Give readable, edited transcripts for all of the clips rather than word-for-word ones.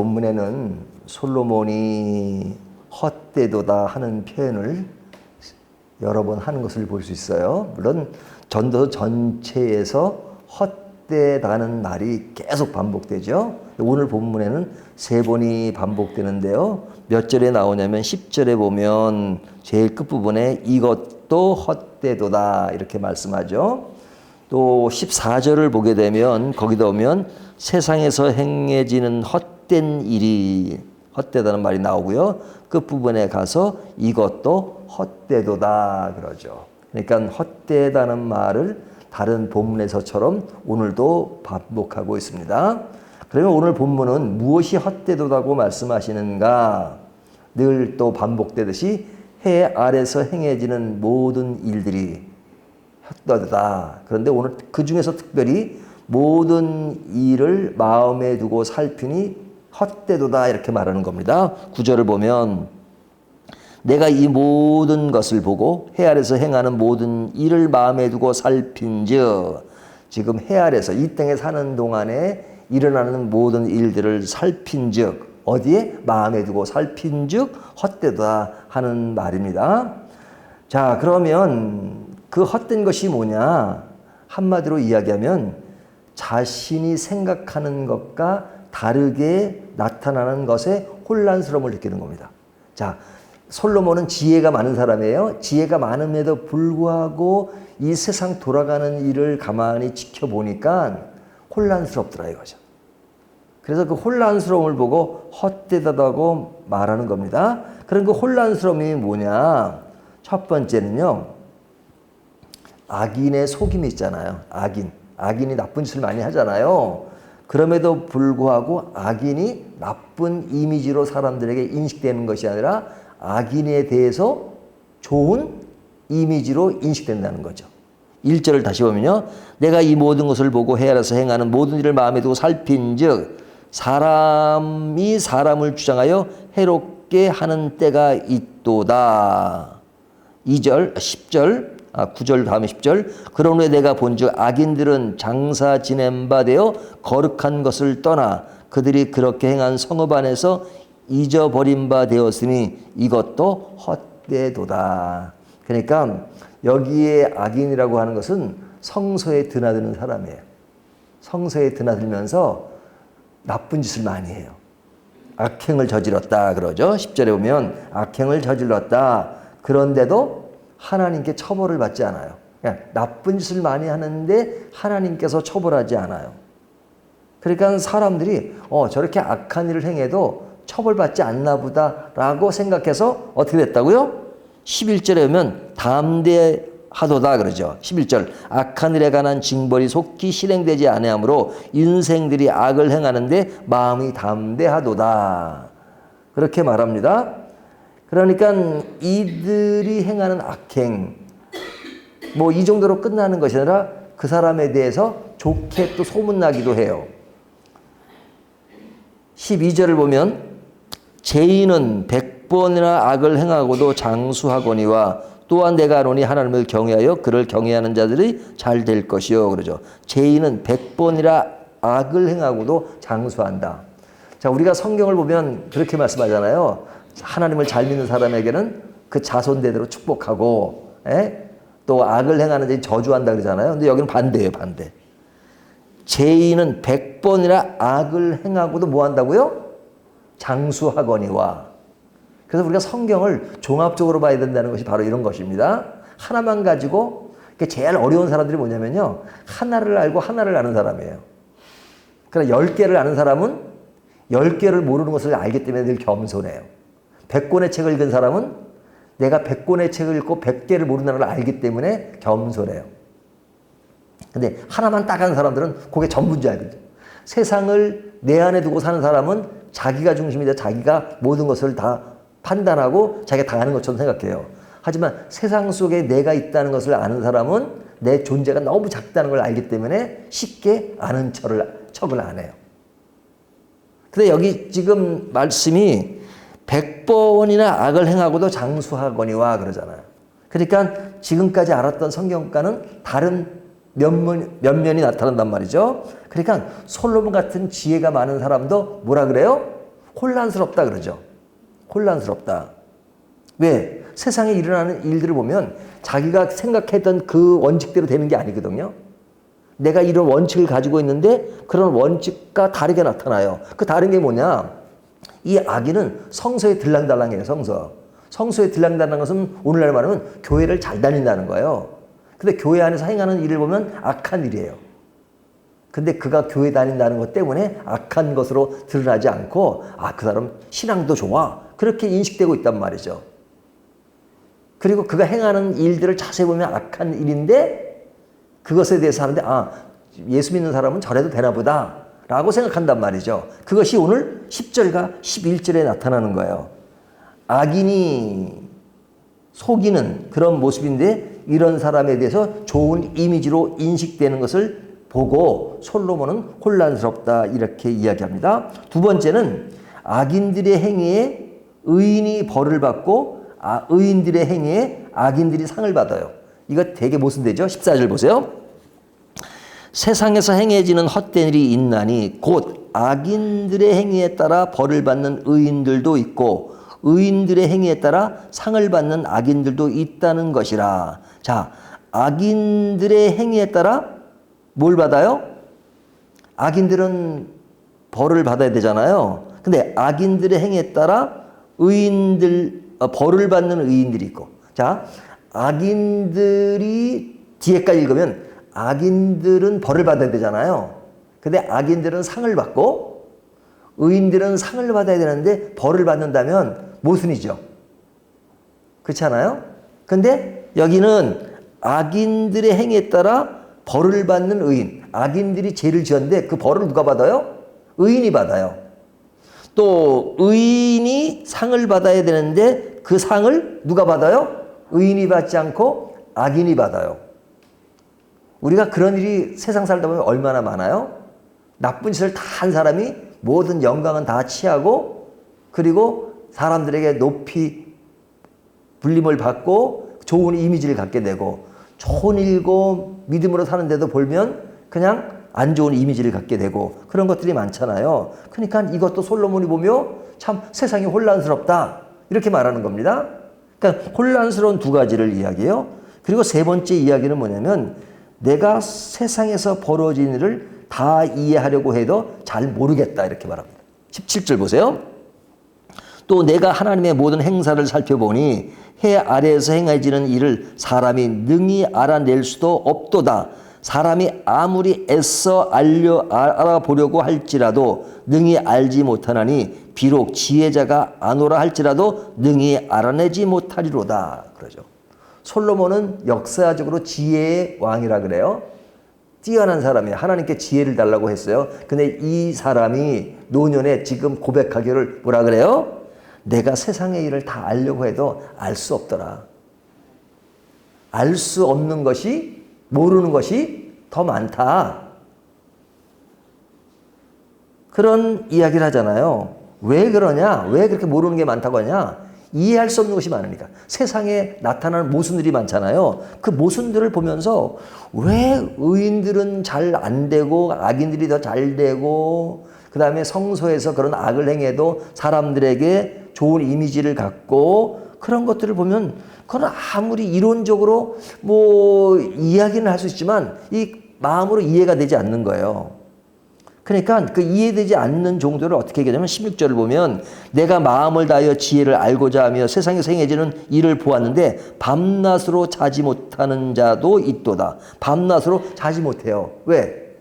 본문에는 솔로몬이 헛되도다 하는 표현을 여러 번 하는 것을 볼 수 있어요. 물론 전도 전체에서 헛되다는 말이 계속 반복되죠. 오늘 본문에는 3번이 반복되는데요. 몇 절에 나오냐면 10절에 보면 제일 끝부분에 이것도 헛되도다 이렇게 말씀하죠. 또 14절을 보게 되면 거기다 오면 세상에서 행해지는 헛된 일이 헛되다는 말이 나오고요. 끝부분에 가서 이것도 헛되도다 그러죠. 그러니까 헛되다는 말을 다른 본문에서처럼 오늘도 반복하고 있습니다. 그러면 오늘 본문은 무엇이 헛되도다고 말씀하시는가? 늘 또 반복되듯이 해 아래서 행해지는 모든 일들이 헛되도다. 그런데 오늘 그 중에서 특별히 모든 일을 마음에 두고 살피니 헛되도다 이렇게 말하는 겁니다. 9절을 보면 내가 이 모든 것을 보고 해 아래서 행하는 모든 일을 마음에 두고 살핀즉 지금 해 아래서 이 땅에 사는 동안에 일어나는 모든 일들을 살핀즉 어디에? 마음에 두고 살핀즉 헛되다 하는 말입니다. 자, 그러면 그 헛된 것이 뭐냐? 한마디로 이야기하면 자신이 생각하는 것과 다르게 나타나는 것에 혼란스러움을 느끼는 겁니다. 자, 솔로몬은 지혜가 많은 사람이에요. 지혜가 많음에도 불구하고 이 세상 돌아가는 일을 가만히 지켜보니까 혼란스럽더라 이거죠. 그래서 그 혼란스러움을 보고 헛되다고 말하는 겁니다. 그럼 그 혼란스러움이 뭐냐? 첫 번째는요. 악인의 속임이 있잖아요. 악인이 나쁜 짓을 많이 하잖아요. 그럼에도 불구하고 악인이 나쁜 이미지로 사람들에게 인식되는 것이 아니라 악인에 대해서 좋은 이미지로 인식된다는 거죠. 1절을 다시 보면요. 내가 이 모든 것을 보고 해 아래서 행하는 모든 일을 마음에 두고 살핀즉 사람이 사람을 주장하여 해롭게 하는 때가 있도다. 2절, 10절, 9절 다음에 10절. 그런 후에 내가 본즉 악인들은 장사 지낸 바 되어 거룩한 것을 떠나 그들이 그렇게 행한 성읍 안에서 잊어버린 바 되었으니 이것도 헛되도다. 그러니까 여기에 악인이라고 하는 것은 성소에 드나드는 사람이에요. 성소에 드나들면서 나쁜 짓을 많이 해요. 악행을 저질렀다 그러죠. 10절에 보면 악행을 저질렀다. 그런데도 하나님께 처벌을 받지 않아요. 그냥 나쁜 짓을 많이 하는데 하나님께서 처벌하지 않아요. 그러니까 사람들이 저렇게 악한 일을 행해도 처벌받지 않나 보다라고 생각해서 어떻게 됐다고요? 11절에 보면 담대하도다 그러죠. 11절 악한 일에 관한 징벌이 속히 실행되지 아니하므로 인생들이 악을 행하는데 마음이 담대하도다 그렇게 말합니다. 그러니까 이들이 행하는 악행 뭐 이 정도로 끝나는 것이 아니라 그 사람에 대해서 좋게 또 소문나기도 해요. 12절을 보면 죄인은 100번이나 악을 행하고도 장수하거니와 또한 내가 아노니 하나님을 경외하여 그를 경외하는 자들이 잘 될 것이요 그러죠. 죄인은 100번이나 악을 행하고도 장수한다. 자, 우리가 성경을 보면 그렇게 말씀하잖아요. 하나님을 잘 믿는 사람에게는 그 자손대대로 축복하고 또 악을 행하는 자들이 저주한다 그러잖아요. 근데 여기는 반대예요. 반대. 죄인은 100번이나 악을 행하고도 뭐 한다고요? 장수하거니와. 그래서 우리가 성경을 종합적으로 봐야 된다는 것이 바로 이런 것입니다. 하나만 가지고 제일 어려운 사람들이 뭐냐면요. 하나를 알고 하나를 아는 사람이에요. 그러나 10개를 아는 사람은 10개를 모르는 것을 알기 때문에 늘 겸손해요. 100권의 책을 읽은 사람은 내가 100권의 책을 읽고 100개를 모른다는 걸 알기 때문에 겸손해요. 근데 하나만 딱 아는 사람들은 그게 전부인 줄 알거든요. 세상을 내 안에 두고 사는 사람은 자기가 중심이 돼 자기가 모든 것을 다 판단하고 자기가 다 아는 것처럼 생각해요. 하지만 세상 속에 내가 있다는 것을 아는 사람은 내 존재가 너무 작다는 걸 알기 때문에 쉽게 아는 척을 안 해요. 근데 여기 지금 말씀이 100번이나 악을 행하고도 장수하거니와 그러잖아요. 그러니까 지금까지 알았던 성경과는 다른 면면이 나타난단 말이죠. 그러니까 솔로몬 같은 지혜가 많은 사람도 뭐라 그래요? 혼란스럽다 그러죠. 혼란스럽다. 왜? 세상에 일어나는 일들을 보면 자기가 생각했던 그 원칙대로 되는 게 아니거든요. 내가 이런 원칙을 가지고 있는데 그런 원칙과 다르게 나타나요. 그 다른 게 뭐냐? 이 악인은 성서에 들랑달랑해요. 성서에 들랑달랑한 것은 오늘날 말하면 교회를 잘 다닌다는 거예요. 근데 교회 안에서 행하는 일을 보면 악한 일이에요. 근데 그가 교회 다닌다는 것 때문에 악한 것으로 드러나지 않고 그 사람 신앙도 좋아. 그렇게 인식되고 있단 말이죠. 그리고 그가 행하는 일들을 자세히 보면 악한 일인데 그것에 대해서 하는데 예수 믿는 사람은 저래도 되나 보다 라고 생각한단 말이죠. 그것이 오늘 10절과 11절에 나타나는 거예요. 악인이 속이는 그런 모습인데 이런 사람에 대해서 좋은 이미지로 인식되는 것을 보고 솔로몬은 혼란스럽다 이렇게 이야기합니다. 두 번째는 악인들의 행위에 의인이 벌을 받고 의인들의 행위에 악인들이 상을 받아요. 이거 되게 모순되죠? 14절 보세요. 세상에서 행해지는 헛된 일이 있나니 곧 악인들의 행위에 따라 벌을 받는 의인들도 있고 의인들의 행위에 따라 상을 받는 악인들도 있다는 것이라. 자, 악인들의 행위에 따라 뭘 받아요? 악인들은 벌을 받아야 되잖아요. 근데 악인들의 행위에 따라 벌을 받는 의인들이 있고. 자, 악인들이 뒤에까지 읽으면 악인들은 벌을 받아야 되잖아요. 근데 악인들은 상을 받고 의인들은 상을 받아야 되는데 벌을 받는다면 모순이죠. 그렇지 않아요? 근데 여기는 악인들의 행위에 따라 벌을 받는 의인, 악인들이 죄를 지었는데 그 벌을 누가 받아요? 의인이 받아요. 또 의인이 상을 받아야 되는데 그 상을 누가 받아요? 의인이 받지 않고 악인이 받아요. 우리가 그런 일이 세상 살다 보면 얼마나 많아요? 나쁜 짓을 다 한 사람이 모든 영광은 다 취하고 그리고 사람들에게 높이 불림을 받고 좋은 이미지를 갖게 되고 좋은 일고 믿음으로 사는데도 보면 그냥 안 좋은 이미지를 갖게 되고 그런 것들이 많잖아요. 그러니까 이것도 솔로몬이 보며 참 세상이 혼란스럽다 이렇게 말하는 겁니다. 그러니까 혼란스러운 두 가지를 이야기해요. 그리고 세 번째 이야기는 뭐냐면 내가 세상에서 벌어진 일을 다 이해하려고 해도 잘 모르겠다 이렇게 말합니다. 17절 보세요. 또 내가 하나님의 모든 행사를 살펴보니 해 아래에서 행해지는 일을 사람이 능히 알아낼 수도 없도다. 사람이 아무리 애써 알아보려고 할지라도 능히 알지 못하나니 비록 지혜자가 아노라 할지라도 능히 알아내지 못하리로다. 그러죠. 솔로몬은 역사적으로 지혜의 왕이라 그래요. 뛰어난 사람이에요. 하나님께 지혜를 달라고 했어요. 근데 이 사람이 노년에 지금 고백하기를 뭐라 그래요? 내가 세상의 일을 다 알려고 해도 알 수 없더라. 알 수 없는 것이, 모르는 것이 더 많다. 그런 이야기를 하잖아요. 왜 그러냐? 왜 그렇게 모르는 게 많다고 하냐? 이해할 수 없는 것이 많으니까. 세상에 나타나는 모순들이 많잖아요. 그 모순들을 보면서 왜 의인들은 잘 안 되고 악인들이 더 잘 되고 그 다음에 성소에서 그런 악을 행해도 사람들에게 좋은 이미지를 갖고 그런 것들을 보면 그건 아무리 이론적으로 뭐 이야기는 할 수 있지만 이 마음으로 이해가 되지 않는 거예요. 그러니까 그 이해되지 않는 정도를 어떻게 얘기하냐면 16절을 보면 내가 마음을 다하여 지혜를 알고자 하며 세상에서 행해지는 일을 보았는데 밤낮으로 자지 못하는 자도 있도다. 밤낮으로 자지 못해요. 왜?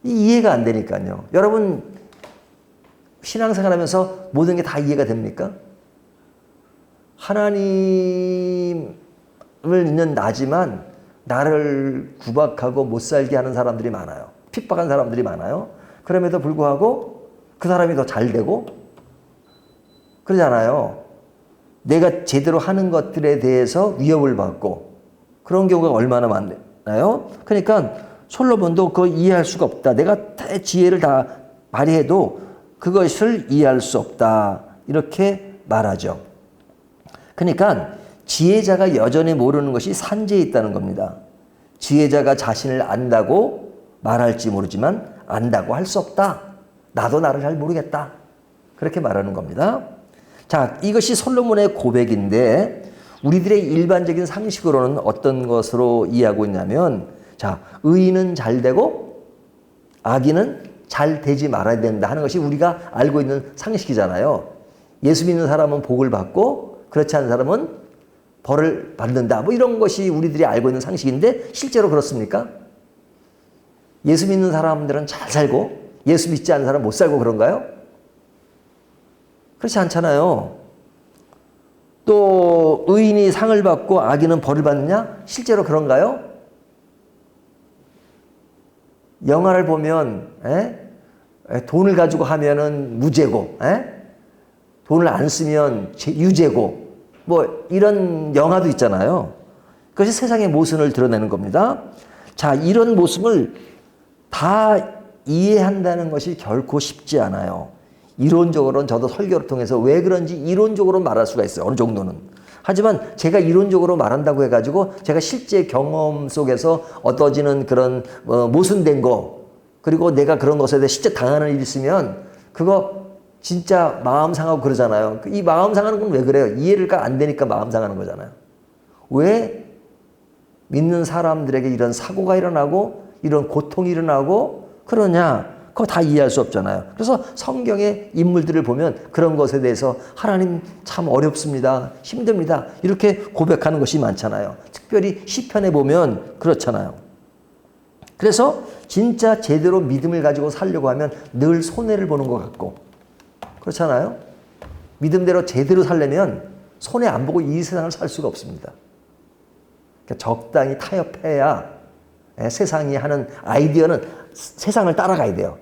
이해가 안 되니까요. 여러분 신앙생활 하면서 모든 게 다 이해가 됩니까? 하나님을 믿는 나지만 나를 구박하고 못 살게 하는 사람들이 많아요. 핍박한 사람들이 많아요. 그럼에도 불구하고 그 사람이 더 잘 되고 그러잖아요. 내가 제대로 하는 것들에 대해서 위협을 받고 그런 경우가 얼마나 많나요? 그러니까 솔로몬도 그거 이해할 수가 없다. 내가 지혜를 다 발휘해도 그것을 이해할 수 없다. 이렇게 말하죠. 그러니까 지혜자가 여전히 모르는 것이 산재에 있다는 겁니다. 지혜자가 자신을 안다고 말할지 모르지만 안다고 할 수 없다. 나도 나를 잘 모르겠다. 그렇게 말하는 겁니다. 자, 이것이 솔로몬의 고백인데 우리들의 일반적인 상식으로는 어떤 것으로 이해하고 있냐면, 자, 의인은 잘 되고 악인은 잘 되지 말아야 된다 하는 것이 우리가 알고 있는 상식이잖아요. 예수 믿는 사람은 복을 받고 그렇지 않은 사람은 벌을 받는다. 뭐 이런 것이 우리들이 알고 있는 상식인데 실제로 그렇습니까? 예수 믿는 사람들은 잘 살고 예수 믿지 않는 사람은 못 살고 그런가요? 그렇지 않잖아요. 또 의인이 상을 받고 악인은 벌을 받느냐? 실제로 그런가요? 영화를 보면 돈을 가지고 하면은 무죄고 돈을 안 쓰면 유죄고 뭐 이런 영화도 있잖아요. 그것이 세상의 모순을 드러내는 겁니다. 자, 이런 모습을 다 이해한다는 것이 결코 쉽지 않아요. 이론적으로는 저도 설교를 통해서 왜 그런지 이론적으로 말할 수가 있어요. 어느 정도는. 하지만 제가 이론적으로 말한다고 해가지고 제가 실제 경험 속에서 얻어지는 그런 모순된 거, 그리고 내가 그런 것에 대해 실제 당하는 일이 있으면 그거 진짜 마음 상하고 그러잖아요. 이 마음 상하는 건 왜 그래요? 이해가 안 되니까 마음 상하는 거잖아요. 왜 믿는 사람들에게 이런 사고가 일어나고 이런 고통이 일어나고 그러냐? 그거 다 이해할 수 없잖아요. 그래서 성경의 인물들을 보면 그런 것에 대해서 하나님 참 어렵습니다. 힘듭니다. 이렇게 고백하는 것이 많잖아요. 특별히 시편에 보면 그렇잖아요. 그래서 진짜 제대로 믿음을 가지고 살려고 하면 늘 손해를 보는 것 같고 그렇잖아요. 믿음대로 제대로 살려면 손해 안 보고 이 세상을 살 수가 없습니다. 그러니까 적당히 타협해야 세상이 하는 아이디어는 세상을 따라가야 돼요.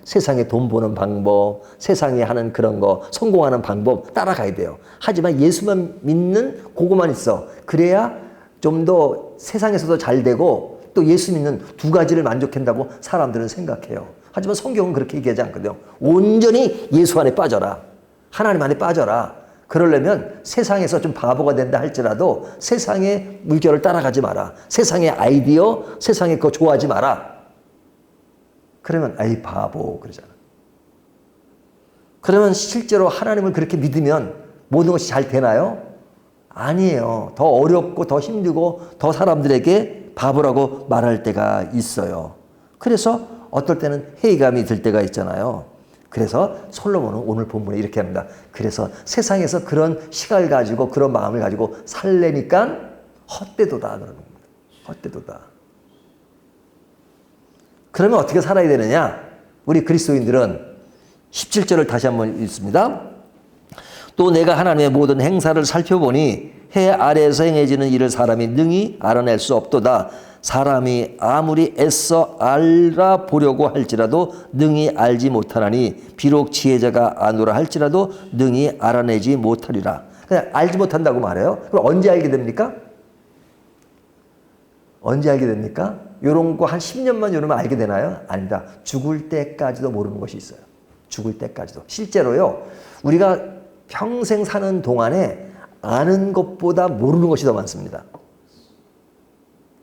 세상에 돈 버는 방법, 세상에 하는 그런 거, 성공하는 방법 따라가야 돼요. 하지만 예수만 믿는 그거만 있어. 그래야 좀 더 세상에서도 잘 되고 또 예수 믿는 두 가지를 만족한다고 사람들은 생각해요. 하지만 성경은 그렇게 얘기하지 않거든요. 온전히 예수 안에 빠져라. 하나님 안에 빠져라. 그러려면 세상에서 좀 바보가 된다 할지라도 세상의 물결을 따라가지 마라. 세상의 아이디어, 세상의 거 좋아하지 마라. 그러면 아이 바보 그러잖아. 그러면 실제로 하나님을 그렇게 믿으면 모든 것이 잘 되나요? 아니에요. 더 어렵고 더 힘들고 더 사람들에게 바보라고 말할 때가 있어요. 그래서 어떨 때는 회의감이 들 때가 있잖아요. 그래서 솔로몬은 오늘 본문에 이렇게 합니다. 그래서 세상에서 그런 시각을 가지고 그런 마음을 가지고 살래니까 헛되도다 그러는 겁니다. 헛되도다. 그러면 어떻게 살아야 되느냐? 우리 그리스도인들은 17절을 다시 한번 읽습니다. 또 내가 하나님의 모든 행사를 살펴보니 해 아래에서 행해지는 일을 사람이 능히 알아낼 수 없도다. 사람이 아무리 애써 알아보려고 할지라도 능히 알지 못하나니 비록 지혜자가 아노라 할지라도 능히 알아내지 못하리라. 그냥 알지 못한다고 말해요. 그럼 언제 알게 됩니까? 언제 알게 됩니까? 이런 거 한 10년만 이러면 알게 되나요? 아니다. 죽을 때까지도 모르는 것이 있어요. 죽을 때까지도. 실제로요. 우리가 평생 사는 동안에 아는 것보다 모르는 것이 더 많습니다.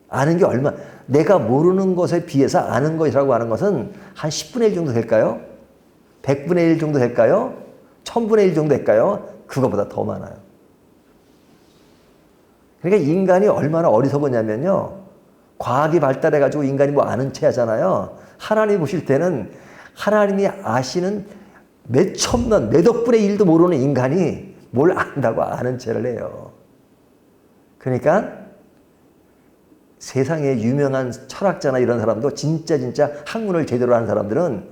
아는 게 내가 모르는 것에 비해서 아는 것이라고 하는 것은 한 10분의 1 정도 될까요? 100분의 1 정도 될까요? 1000분의 1 정도 될까요? 그거보다 더 많아요. 그러니까 인간이 얼마나 어리석었냐면요. 과학이 발달해가지고 인간이 뭐 아는 체 하잖아요. 하나님 보실 때는 하나님이 아시는 몇 천만, 몇 억분의 1도 모르는 인간이 뭘 안다고 아는 체를 해요. 그러니까 세상에 유명한 철학자나 이런 사람도 진짜 학문을 제대로 하는 사람들은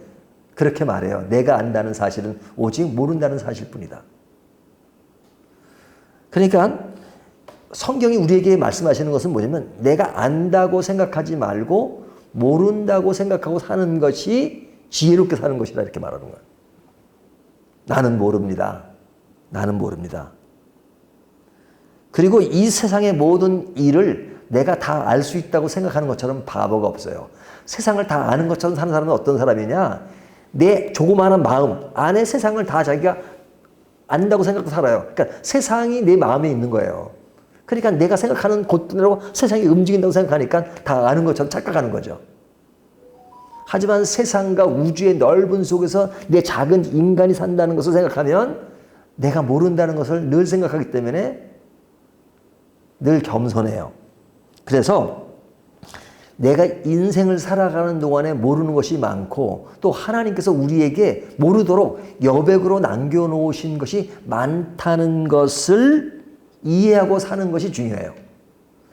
그렇게 말해요. 내가 안다는 사실은 오직 모른다는 사실뿐이다. 그러니까 성경이 우리에게 말씀하시는 것은 뭐냐면 내가 안다고 생각하지 말고 모른다고 생각하고 사는 것이 지혜롭게 사는 것이다 이렇게 말하는 거예요. 나는 모릅니다. 나는 모릅니다. 그리고 이 세상의 모든 일을 내가 다 알 수 있다고 생각하는 것처럼 바보가 없어요. 세상을 다 아는 것처럼 사는 사람은 어떤 사람이냐? 내 조그마한 마음 안에 세상을 다 자기가 안다고 생각하고 살아요. 그러니까 세상이 내 마음에 있는 거예요. 그러니까 내가 생각하는 곳대로 세상이 움직인다고 생각하니까 다 아는 것처럼 착각하는 거죠. 하지만 세상과 우주의 넓은 속에서 내 작은 인간이 산다는 것을 생각하면 내가 모른다는 것을 늘 생각하기 때문에 늘 겸손해요. 그래서 내가 인생을 살아가는 동안에 모르는 것이 많고 또 하나님께서 우리에게 모르도록 여백으로 남겨놓으신 것이 많다는 것을 이해하고 사는 것이 중요해요.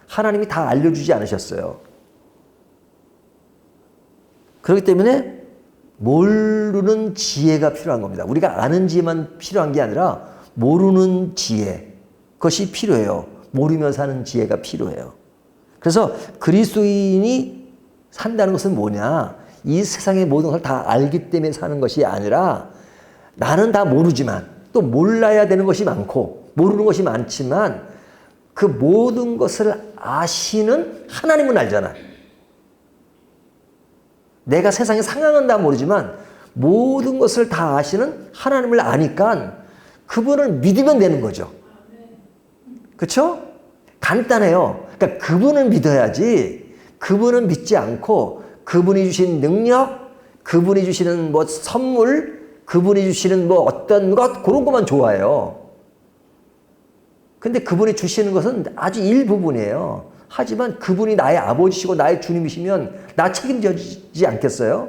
하나님이 다 알려주지 않으셨어요. 그렇기 때문에 모르는 지혜가 필요한 겁니다. 우리가 아는 지혜만 필요한 게 아니라 모르는 지혜, 그것이 필요해요. 모르며 사는 지혜가 필요해요. 그래서 그리스도인이 산다는 것은 뭐냐? 이 세상의 모든 것을 다 알기 때문에 사는 것이 아니라 나는 다 모르지만 또 몰라야 되는 것이 많고 모르는 것이 많지만 그 모든 것을 아시는 하나님은 알잖아. 내가 세상의 상황은 다 모르지만 모든 것을 다 아시는 하나님을 아니까 그분을 믿으면 되는 거죠. 그렇죠? 간단해요. 그러니까 그분을 믿어야지 그분은 믿지 않고 그분이 주신 능력, 그분이 주시는 뭐 선물, 그분이 주시는 뭐 어떤 것 그런 것만 좋아해요. 근데 그분이 주시는 것은 아주 일부분이에요. 하지만 그분이 나의 아버지시고 나의 주님이시면 나 책임지지 않겠어요?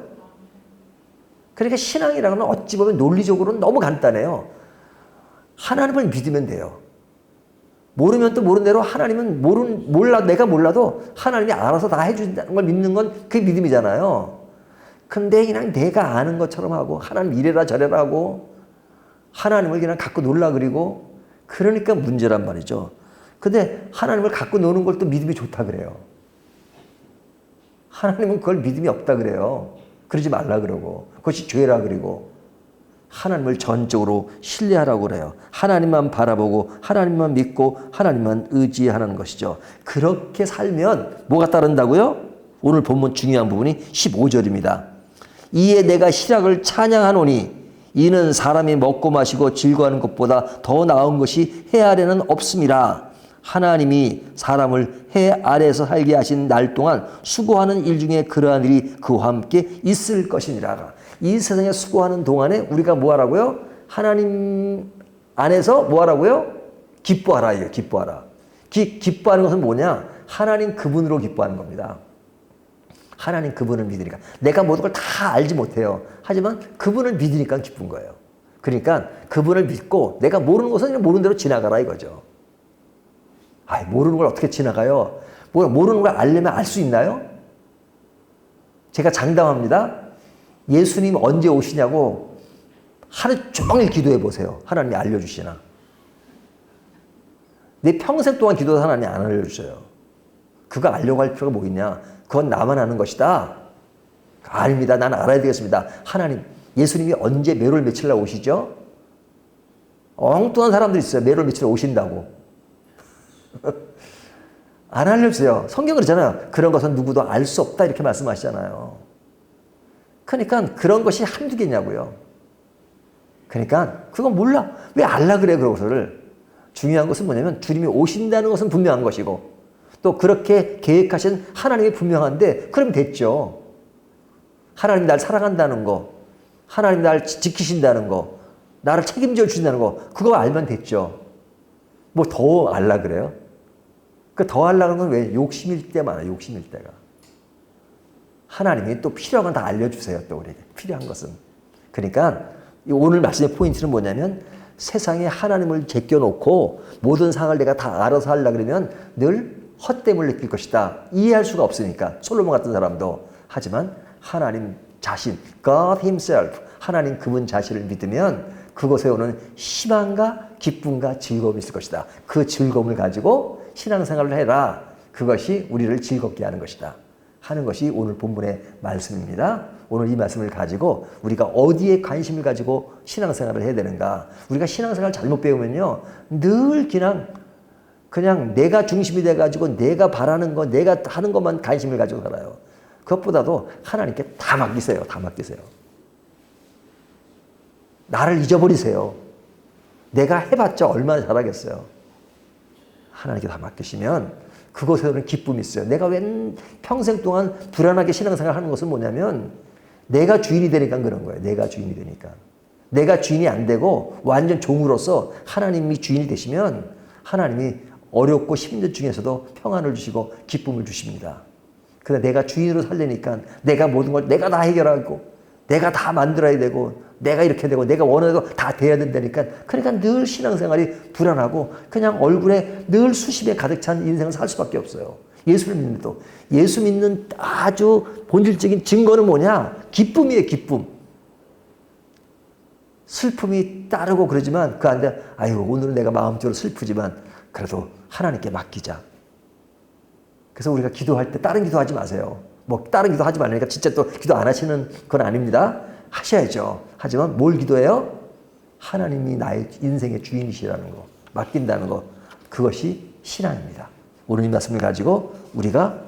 그러니까 신앙이라는 건 어찌 보면 논리적으로는 너무 간단해요. 하나님을 믿으면 돼요. 모르면 또 모르는 대로 하나님은 내가 몰라도 하나님이 알아서 다 해준다는 걸 믿는 건 그게 믿음이잖아요. 근데 그냥 내가 아는 것처럼 하고 하나님 이래라 저래라 하고 하나님을 그냥 갖고 놀라 그리고 그러니까 문제란 말이죠. 근데 하나님을 갖고 노는 걸 또 믿음이 좋다 그래요. 하나님은 그걸 믿음이 없다 그래요. 그러지 말라 그러고 그것이 죄라 그러고 하나님을 전적으로 신뢰하라고 그래요. 하나님만 바라보고 하나님만 믿고 하나님만 의지하는 것이죠. 그렇게 살면 뭐가 따른다고요? 오늘 본문 중요한 부분이 15절입니다. 이에 내가 희락을 찬양하노니 이는 사람이 먹고 마시고 즐거워하는 것보다 더 나은 것이 해 아래는 없음이라. 하나님이 사람을 해 아래에서 살게 하신 날 동안 수고하는 일 중에 그러한 일이 그와 함께 있을 것이니라. 이 세상에 수고하는 동안에 우리가 뭐 하라고요? 하나님 안에서 뭐 하라고요? 기뻐하라. 이거 기뻐하라. 기뻐하는 것은 뭐냐? 하나님 그분으로 기뻐하는 겁니다. 하나님 그분을 믿으니까. 내가 모든 걸 다 알지 못해요. 하지만 그분을 믿으니까 기쁜 거예요. 그러니까 그분을 믿고 내가 모르는 것은 그냥 모르는 대로 지나가라 이거죠. 모르는 걸 어떻게 지나가요? 모르는 걸 알려면 알 수 있나요? 제가 장담합니다. 예수님 언제 오시냐고 하루 종일 기도해 보세요. 하나님이 알려주시나. 내 평생 동안 기도해도 하나님이 안 알려주셔요. 그거 알려고 할 필요가 뭐 있냐. 그건 나만 아는 것이다. 아닙니다. 나는 알아야 되겠습니다. 하나님, 예수님이 언제 매월 며칠 날 오시죠? 엉뚱한 사람들 있어요. 매월 며칠 오신다고. 안 알려주세요. 성경 그러잖아요. 그런 것은 누구도 알 수 없다 이렇게 말씀하시잖아요. 그러니까 그런 것이 한두 개냐고요. 그러니까 그건 몰라. 왜 알라 그래 그러고서를. 중요한 것은 뭐냐면 주님이 오신다는 것은 분명한 것이고 또 그렇게 계획하신 하나님이 분명한데 그럼 됐죠. 하나님이 날 사랑한다는 거, 하나님이 날 지키신다는 거, 나를 책임져 주신다는 거 그거 알면 됐죠. 뭐 더 알라 그래요? 그 더 알라는 건 왜? 욕심일 때 많아요. 욕심일 때가. 하나님이 또 필요한 건 다 알려주세요. 또 우리에게. 필요한 것은. 그러니까 오늘 말씀의 포인트는 뭐냐면 세상에 하나님을 제껴놓고 모든 상황을 내가 다 알아서 하려고 그러면 늘 헛됨을 느낄 것이다. 이해할 수가 없으니까. 솔로몬 같은 사람도. 하지만 하나님 자신, God Himself, 하나님 그분 자신을 믿으면 그곳에 오는 희망과 기쁨과 즐거움이 있을 것이다. 그 즐거움을 가지고 신앙생활을 해라. 그것이 우리를 즐겁게 하는 것이다. 하는 것이 오늘 본문의 말씀입니다. 오늘 이 말씀을 가지고 우리가 어디에 관심을 가지고 신앙생활을 해야 되는가. 우리가 신앙생활을 잘못 배우면요. 늘 그냥 내가 중심이 돼가지고 내가 바라는 거, 내가 하는 것만 관심을 가지고 살아요. 그것보다도 하나님께 다 맡기세요. 다 맡기세요. 나를 잊어버리세요. 내가 해봤자 얼마나 잘하겠어요. 하나님께 다 맡기시면 그곳에는 기쁨이 있어요. 내가 왜 평생 동안 불안하게 신앙생활 하는 것은 뭐냐면 내가 주인이 되니까 그런 거예요. 내가 주인이 되니까. 내가 주인이 안 되고 완전 종으로서 하나님이 주인이 되시면 하나님이 어렵고 힘든 중에서도 평안을 주시고 기쁨을 주십니다. 근데 내가 주인으로 살려니까 내가 모든 걸 내가 다 해결하고 내가 다 만들어야 되고 내가 이렇게 되고 내가 원하는 거 다 돼야 된다니까 그러니까 늘 신앙생활이 불안하고 그냥 얼굴에 늘 수심에 가득 찬 인생을 살 수밖에 없어요. 예수를 믿는데도 예수 믿는 아주 본질적인 증거는 뭐냐? 기쁨이에요. 기쁨. 슬픔이 따르고 그러지만 그 안에 아유 오늘은 내가 마음적으로 슬프지만 그래도 하나님께 맡기자. 그래서 우리가 기도할 때 다른 기도하지 마세요. 뭐 다른 기도하지 말라니까 진짜 또 기도 안 하시는 건 아닙니다. 하셔야죠. 하지만 뭘 기도해요? 하나님이 나의 인생의 주인이시라는 거, 맡긴다는 거, 그것이 신앙입니다. 오늘 이 말씀을 가지고 우리가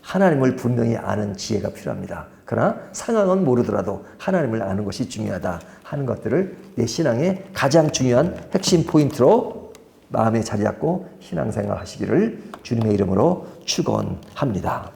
하나님을 분명히 아는 지혜가 필요합니다. 그러나 상황은 모르더라도 하나님을 아는 것이 중요하다 하는 것들을 내 신앙의 가장 중요한 핵심 포인트로 마음에 자리 잡고 신앙생활 하시기를 주님의 이름으로 축원합니다.